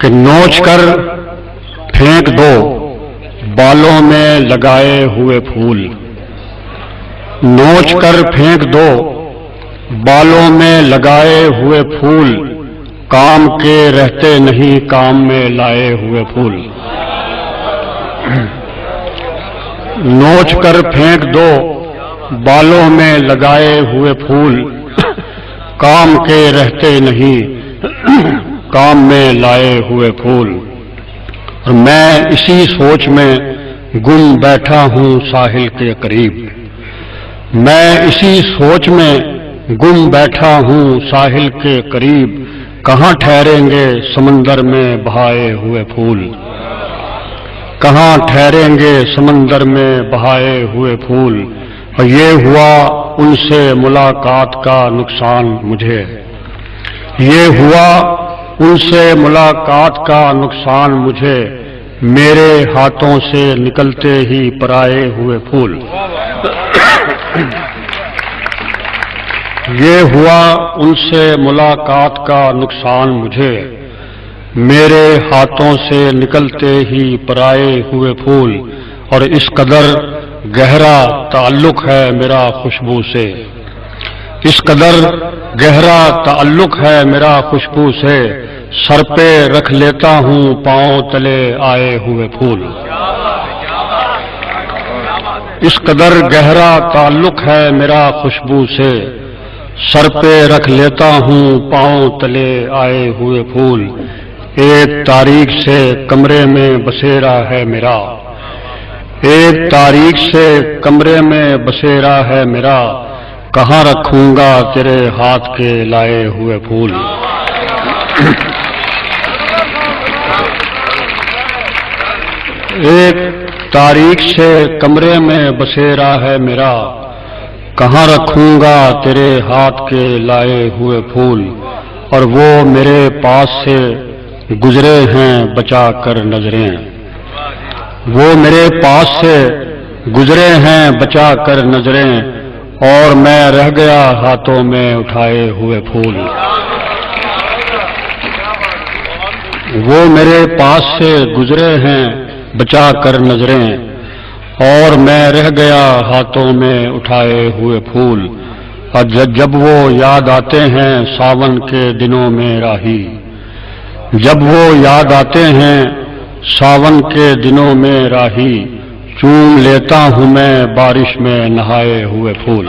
کہ نوچ کر پھینک دو بالوں میں لگائے ہوئے پھول، نوچ کر پھینک دو بالوں میں لگائے ہوئے پھول، کام کے رہتے نہیں کام میں لائے ہوئے پھول۔ نوچ کر پھینک دو بالوں میں لگائے ہوئے پھول، کام کے رہتے نہیں کام میں لائے ہوئے پھول۔ اور میں اسی سوچ میں گم بیٹھا ہوں ساحل کے قریب، میں اسی سوچ میں گم بیٹھا ہوں ساحل کے قریب، کہاں ٹھہریں گے سمندر میں بہائے ہوئے پھول، کہاں ٹھہریں گے سمندر میں بہائے ہوئے پھول۔ اور یہ ہوا ان سے ملاقات کا نقصان مجھے، یہ ہوا ان سے ملاقات کا نقصان مجھے، میرے ہاتھوں سے نکلتے ہی پرائے ہوئے پھول۔ یہ ہوا ان سے ملاقات کا نقصان مجھے، میرے ہاتھوں سے نکلتے ہی پرائے ہوئے پھول۔ اور اس قدر گہرا تعلق ہے میرا خوشبو سے، اس قدر گہرا تعلق ہے میرا خوشبو سے، سر پہ رکھ لیتا ہوں پاؤں تلے آئے ہوئے پھول۔ اس قدر گہرا تعلق ہے میرا خوشبو سے، سر پہ رکھ لیتا ہوں پاؤں تلے آئے ہوئے پھول۔ ایک تاریک سے کمرے میں بسیرا ہے میرا، ایک تاریک سے کمرے میں بسیرا ہے میرا، کہاں رکھوں گا تیرے ہاتھ کے لائے ہوئے پھول۔ ایک تاریک سے کمرے میں بسیرا ہے میرا، کہاں رکھوں گا تیرے ہاتھ کے لائے ہوئے پھول۔ اور وہ میرے پاس سے گزرے ہیں بچا کر نظریں، وہ میرے پاس سے گزرے ہیں بچا کر نظریں، اور میں رہ گیا ہاتھوں میں اٹھائے ہوئے پھول۔ وہ میرے پاس سے گزرے ہیں بچا کر نظریں، اور میں رہ گیا ہاتھوں میں اٹھائے ہوئے پھول۔ اور جب وہ یاد آتے ہیں ساون کے دنوں میں راہی، جب وہ یاد آتے ہیں ساون کے دنوں میں راہی، چوم لیتا ہوں میں بارش میں نہائے ہوئے پھول۔